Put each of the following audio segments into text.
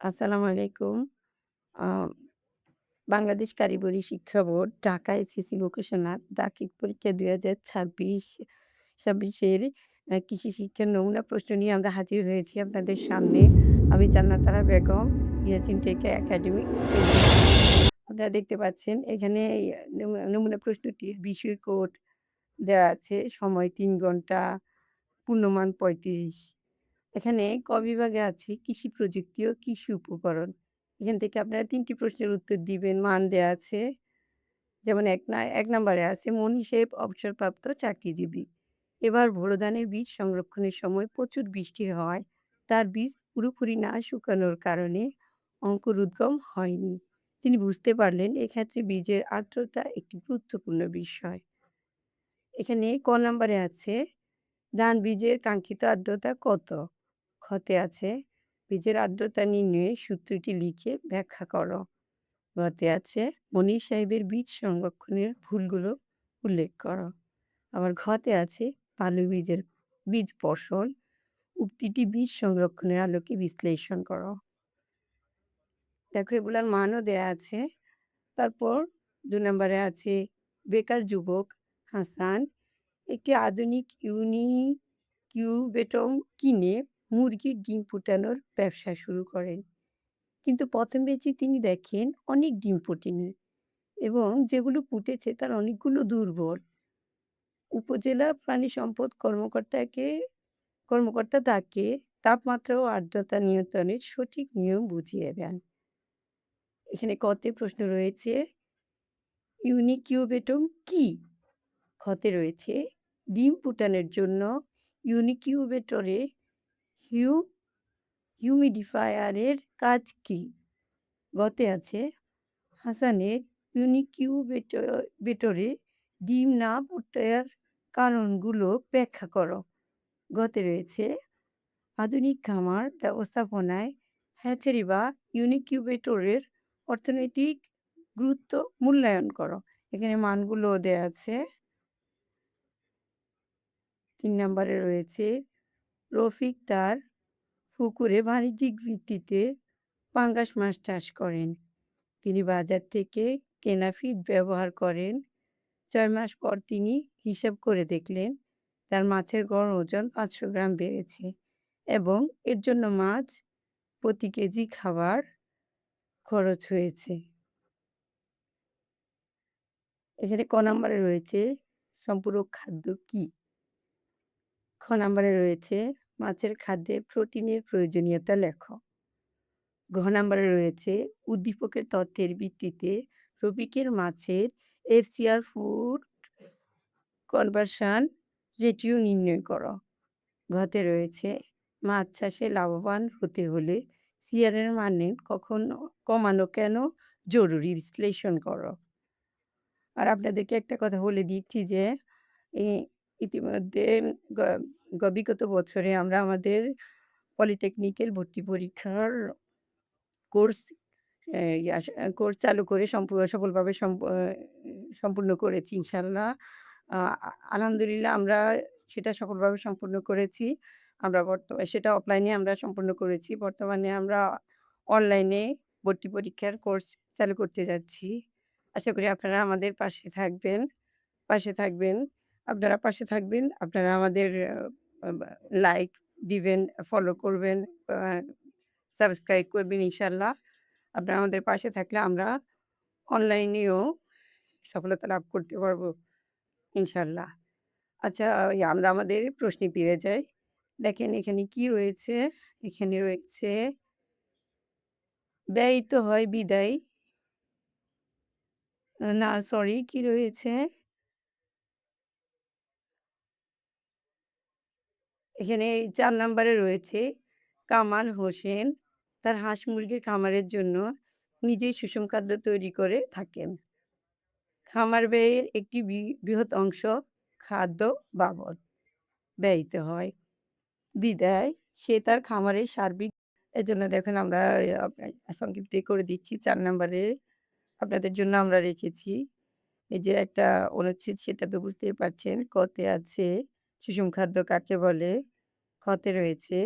আসসালামু আলাইকুম। আ বাংলাদেশ কারিগরি শিক্ষা বোর্ড ঢাকা এসএসসি ভোকেশনাল দাখিল পরীক্ষা ২০২৬ এর কৃষি শিক্ষার নমুনা প্রশ্ন নিয়ে আমরা হাজির হয়েছি আপনাদের সামনে। আমি জান্নাত আরা বেগম, ইয়াসিন টেকে একাডেমিক প্রেজেন্ট। আপনারা দেখতে পাচ্ছেন এখানে নমুনা প্রশ্নটির বিষয় কোড দেওয়া আছে। সময় ৩ ঘন্টা, পূর্ণমান ৩৫। এখানে ক বিভাগে আছে কৃষি প্রযুক্তি ও কৃষি উপকরণ। এখান থেকে আপনারা ৩ টি প্রশ্নের উত্তর দিবেন। মান দেয়া আছে। যেমন ১ নাম্বারে আছে মনি সাহেব অবসরপ্রাপ্ত চাকরিজীবী। এবার বোরো ধানের বীজ সংরক্ষণের সময় প্রচুর বৃষ্টি হওয়ায় তার বীজ পুরোপুরি না শুকানোর কারণে অঙ্কুরোদ্গম হয়নি। তিনি বুঝতে পারলেন এক্ষেত্রে বীজের আর্দ্রতা একটি গুরুত্বপূর্ণ বিষয়। এখানে ক নাম্বারে আছে ধান বীজের কাঙ্ক্ষিত আর্দ্রতা কত? খতে আছে বীজের আর্দ্রতা নির্ণয়ে সূত্রটি লিখে ব্যাখ্যা করো। গতে আছে মনির সাহেবের বীজ সংরক্ষণের ভুলগুলো উল্লেখ করো। আবার ঘতে আছে পালু বীজের বীজ ফসল উক্তিটি বীজ সংরক্ষণের আলোকে বিশ্লেষণ করো। দেখো এগুলার মানও দেয়া আছে। তারপর ২ নম্বরে আছে বেকার যুবক হাসান একটি আধুনিক কিউবেটর কিনে মুরগির ডিম ফুটানোর ব্যবসা শুরু করেন। কিন্তু ১ম বেচে তিনি দেখেন অনেক ডিম ফোটেনি এবং যেগুলো ফুটেছে তার অনেকগুলো দুর্বল। উপজেলা প্রাণী সম্পদ কর্মকর্তা তাকে তাপমাত্রা ও আর্দ্রতা নিয়ন্ত্রণের সঠিক নিয়ম বুঝিয়ে দেন। এখানে কতে প্রশ্ন রয়েছে ইউনিকিউবেটর কি? খতে রয়েছে ডিম ফুটানোর জন্য ইউনিকিউবেটরে হিউ হিউমিডিফায়ারের কাজ কি? গতে আছে হাসানের বেটরে ডিম না ফুটার কারণগুলো ব্যাখ্যা করো। গতে রয়েছে আধুনিক খামার ব্যবস্থাপনায় হ্যাচারি বা ইউনিকিউবেটরের অর্থনৈতিক গুরুত্ব মূল্যায়ন করো। এখানে মানগুলো দেয়া আছে। ৩ নম্বরে রয়েছে রফিক তার পুকুরে বাণিজ্যিক ভিত্তিতে পাঙ্গাস মাছ চাষ করেন। তিনি বাজার থেকে কেনা ফিড ব্যবহার করেন। ৬ মাস পর তিনি হিসাব করে দেখলেন তার মাছের গড় ওজন ৫০০ গ্রাম বেড়েছে এবং এর জন্য মাছ প্রতি কেজি খাবার খরচ হয়েছে। এখানে ক নাম্বারে রয়েছে সম্পূরক খাদ্য কি? খ নাম্বারে রয়েছে মাছের খাদ্যে প্রোটিনের প্রয়োজনীয়তা লেখো। ঘ নাম্বারে রয়েছে উদ্দীপকের তথ্যের ভিত্তিতে রফিকের মাছের এফসিআর ফুড কনভার্সন রেটিও নির্ণয় করো। ঘতে রয়েছে মাছ চাষে লাভবান হতে হলে সিআর এর মানে কখনো কমানো কেন জরুরি বিশ্লেষণ করো। আর আপনাদেরকে একটা কথা বলে দিচ্ছি যে ই ইতিমধ্যে গ বিগত বছরে আমরা আমাদের পলিটেকনিকের ভর্তি পরীক্ষার কোর্স কোর্স চালু করে সফলভাবে সম্পূর্ণ করেছি ইনশাআল্লাহ। আ আ আলহামদুলিল্লাহ আমরা সেটা সফলভাবে সম্পূর্ণ করেছি। আমরা সেটা অফলাইনে আমরা সম্পূর্ণ করেছি। বর্তমানে আমরা অনলাইনে ভর্তি পরীক্ষার কোর্স চালু করতে যাচ্ছি। আশা করি আপনারা আমাদের পাশে থাকবেন। আপনারা পাশে থাকবেন। আপনারা আমাদের আ বা লাইক দিবেন, ফলো করবেন, আ সাবস্ক্রাইব করবেন ইনশাআল্লাহ। আপনারা আমাদের পাশে থাকলে আমরা অনলাইনেও সফলতা লাভ করতে পারবো ইনশাআল্লাহ। আচ্ছা আমরা আমাদের প্রশ্নে ফিরে যাই। দেখেন এখানে কি রয়েছে? এখানে রয়েছে ব্যয়িত হয় বিদায় না সরি কি রয়েছে? এখানে ৪ নাম্বারে রয়েছে কামাল হোসেন তার হাঁস-মুরগির খামারের জন্য নিজেই সুষম খাদ্য তৈরি করে থাকেন। খামার ব্যয়ের একটি বৃহৎ অংশ খাদ্য বাবদ ব্যয়িত হয়। বিদায় সে তার খামারের সার্বিক এজন্য দেখেন আমরা সংক্ষিপ্ত করে দিচ্ছি ৪ নাম্বারে আপনাদের জন্য আমরা রেখেছি। এই যে একটা অনুচ্ছেদ সেটা তো বুঝতেই পারছেন। ক তে আছে সুষম খাদ্য কাকে বলে? খ তে রয়েছে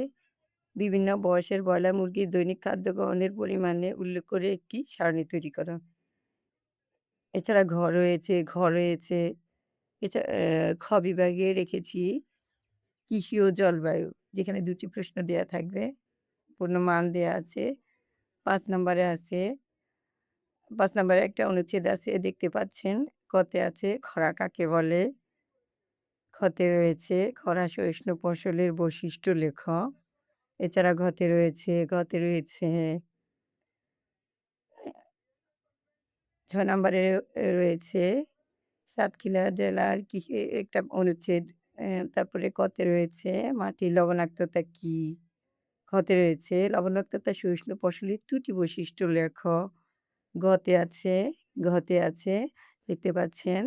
বিভিন্ন বয়সের ব্রয়লার মুরগির দৈনিক খাদ্য গ্রহণের পরিমাণে উল্লেখ করে একটি সারণী তৈরি করো। এছাড়া ঘ রয়েছে, খ বিভাগে রেখেছি কৃষি ও জলবায়ু, যেখানে ২ টি প্রশ্ন দেয়া থাকবে। পূর্ণমান দেয়া আছে। ৫ নম্বরে আছে ৫ নম্বরে একটা অনুচ্ছেদ আছে দেখতে পাচ্ছেন। ক তে আছে খরা কাকে বলে? খ তে রয়েছে খরা সহিষ্ণু ফসলের বৈশিষ্ট্য লেখ। এছাড়া ঘ তে রয়েছে ৬ নম্বরে রয়েছে সাতক্ষীরা জেলার কৃষি একটা অনুচ্ছেদ। তারপরে ক তে রয়েছে মাটির লবণাক্ততা কি? খ তে রয়েছে লবণাক্ততা সহিষ্ণু ফসলের ২ টি বৈশিষ্ট্য লেখ। গ তে আছে ঘ তে আছে দেখতে পাচ্ছেন।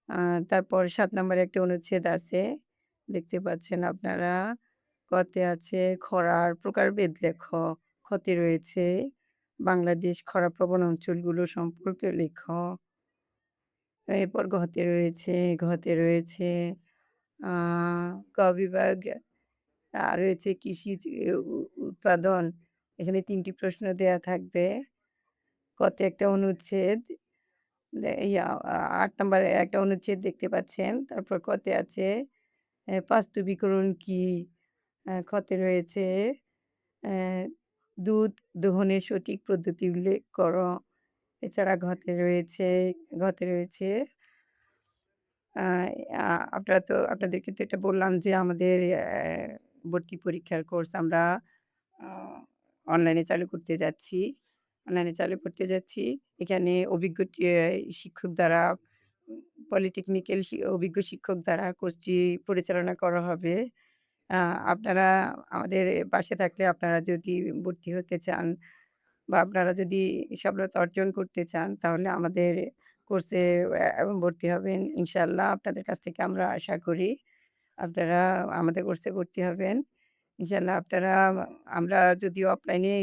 আ তারপর ৭ নম্বরে একটা অনুচ্ছেদ আছে। দেখতে পাচ্ছেন আপনারা। ক তে আছে খরার প্রকারভেদ লেখ। খ তে রয়েছে বাংলাদেশ খরাপ্রবণ অঞ্চলগুলো সম্পর্কে লেখ। এরপর ঘ তে রয়েছে আ ক বিভাগ রয়েছে কৃষিজ উৎপাদন। এখানে ৩ টি প্রশ্ন দেয়া থাকবে। ক তে একটা অনুচ্ছেদ, ইয়া ৮ নম্বরে একটা অনুচ্ছেদ দেখতে পাচ্ছেন। তারপর ক তে আছে বাস্তবিকরণ কি? খ তে রয়েছে অ্যা দুধ দোহনের সঠিক পদ্ধতি উল্লেখ করো। এছাড়া ঘ তে রয়েছে আ আ আপনাদেরকে তো এটা বললাম যে আমাদের ভর্তি পরীক্ষার কোর্স আমরা আ অনলাইনে চালু করতে যাচ্ছি। অনলাইনে চালু করতে যাচ্ছি। এখানে অভিজ্ঞ শিক্ষক দ্বারা পলিটেকনিক্যাল অভিজ্ঞ শিক্ষক দ্বারা কোর্সটি পরিচালনা করা হবে। আ আপনারা আমাদের পাশে থাকলে আপনারা যদি ভর্তি হতে চান বা আপনারা যদি সফলতা অর্জন করতে চান তাহলে আমাদের কোর্সে ভর্তি হবেন। ইনশাআল্লাহ আপনাদের কাছ থেকে আমরা আশা করি আপনারা আমাদের কোর্সে ভর্তি হবেন। ইনশাআল্লাহ আপনারা আমরা যদিও অফলাইনে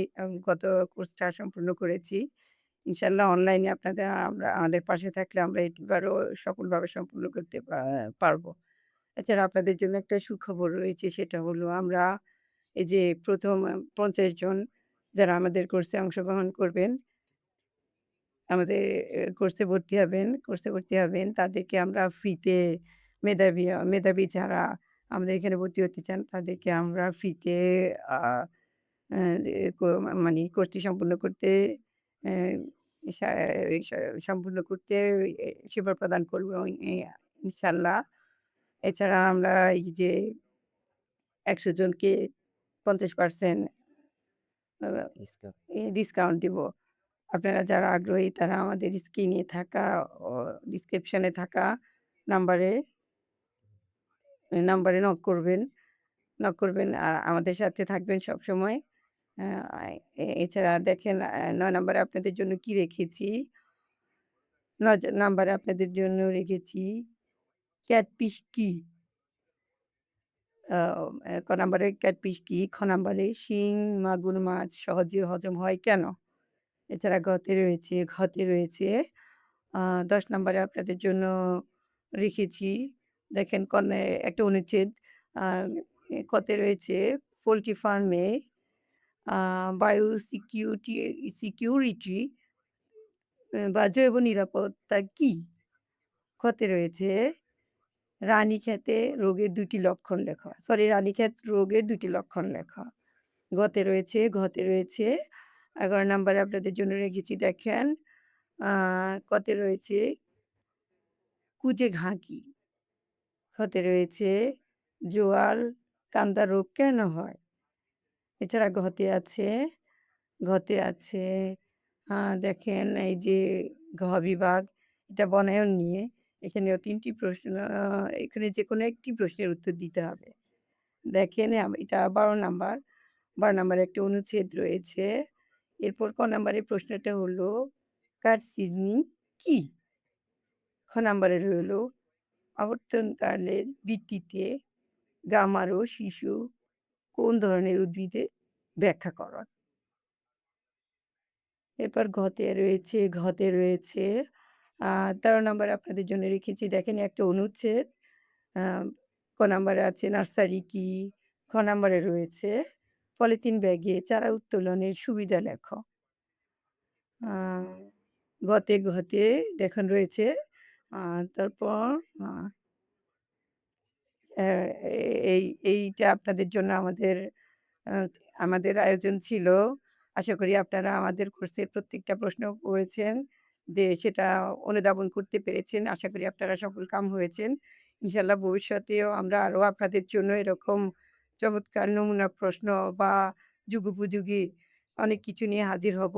গত কোর্সটা সম্পূর্ণ করেছি। ইনশাআল্লাহ অনলাইনে আমাদের পাশে থাকলে আমরা এবারও সফলভাবে সম্পূর্ণ করতে পারব। এছাড়া আপনাদের জন্য একটা সুখবর রয়েছে, সেটা হলো আমরা এই যে ১ম ৫০ জন যারা আমাদের কোর্সে অংশগ্রহণ করবেন, আমাদের কোর্সে ভর্তি হবেন তাদেরকে আমরা ফ্রিতে মেধাবী যারা আমাদের এখানে ভর্তি হতে চান তাদেরকে আমরা ফ্রিতে আ আ যে মানে কোর্সটি সম্পূর্ণ করতে অ্যা সা সা সম্পূর্ণ করতে সেবা প্রদান করব ইনশাআল্লাহ। এছাড়া আমরা এই যে ১০০ জনকে ৫০% আ ডিসকাউন্ট দিব। আপনারা যারা আগ্রহী তারা আমাদের স্ক্রিনে থাকা অ ডিসক্রিপশনে থাকা নাম্বারে নাম্বারে নক করবেন। আর আমাদের সাথে থাকবেন সবসময়। আ এছাড়া দেখেন ৯ নাম্বারে আপনাদের জন্য কি রেখেছি? ৯ নাম্বারে আপনাদের জন্য রেখেছি ক্যাটফিশ কি? আ ক নাম্বারে ক্যাটফিশ কি? খ নাম্বারে শিং মাগুর মাছ সহজে হজম হয় কেন? এছাড়া ঘ তে রয়েছে ১০ নাম্বারে আপনাদের জন্য রেখেছি। দেখেন একটা অনুচ্ছেদ। আ ক তে রয়েছে পোল্ট্রি ফার্মে আ বায়ো সিকিউরিটি বা জৈব নিরাপত্তা কি? খ তে রয়েছে রানীক্ষেত রোগের ২ টি লক্ষণ লেখা। ঘ তে রয়েছে ১১ নাম্বারে আপনাদের জন্য রেখেছি দেখেন। আ ক তে রয়েছে কুজে ঘা কি? খ তে রয়েছে জোয়ার কান্দা রোগ কেন হয়? এছাড়া ঘ তে আছে দেখেন এই যে বিভাগ, এটা বনায়ন নিয়ে। এখানেও ৩ টি প্রশ্ন, এখানে যেকোনো একটি প্রশ্নের উত্তর দিতে হবে। দেখেন এটা ১২ নাম্বার। ১২ নাম্বারে একটা অনুচ্ছেদ রয়েছে। এরপর ক নাম্বারের প্রশ্নটা হলো কার সিজনিং কি? খ নাম্বারে রইলো আবর্তনকালের ভিত্তিতে গামার ও শিশু কোন ধরনের উদ্ভিদে ব্যাখ্যা করো। এরপর ঘ তে রয়েছে আ ১৩ নম্বরে আপনাদের জন্য রেখেছি দেখেন একটা অনুচ্ছেদ। আ ক নাম্বারে আছে নার্সারি কি? খ নাম্বারে রয়েছে পলিথিন ব্যাগে চারা উত্তোলনের সুবিধা লেখো। আ গতে ঘতে দেখুন রয়েছে। তারপর আ অ্যা এই এইটা আপনাদের জন্য আ আমাদের আয়োজন ছিল। আশা করি আপনারা আমাদের কোর্সের প্রত্যেকটা প্রশ্ন করেছেন। সেটা অনুধাবন করতে পেরেছেন। আশা করি আপনারা সফলকাম হয়েছেন। ইনশাআল্লাহ ভবিষ্যতেও আমরা আরো আপনাদের জন্য এরকম চমৎকার নমুনা প্রশ্ন বা যুগোপযোগী অনেক কিছু নিয়ে হাজির হব।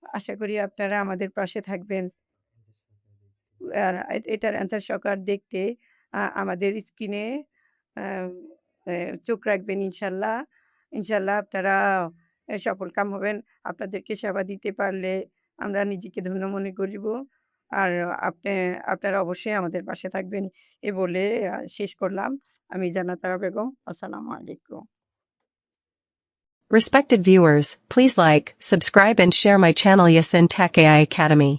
আশা করি আপনারা আমাদের পাশে থাকবেন। আর এটার অ্যান্সার সহকার দেখতে আমাদের স্ক্রিনে আ এ চোখ রাখবেন ইনশাআল্লাহ। ইনশাআল্লাহ আপনারা সফলকাম হবেন। আপনাদেরকে সেবা দিতে পারলে আমরা নিজেকে ধন্য মনে করিব। আর আপনি আপনারা অবশ্যই আমাদের পাশে থাকবেন এ বলে শেষ করলাম। আমি জান্নাত আরা বেগম। আসসালামু আলাইকুম। Respected viewers, please like, subscribe and share my channel Yasin Tech AI Academy.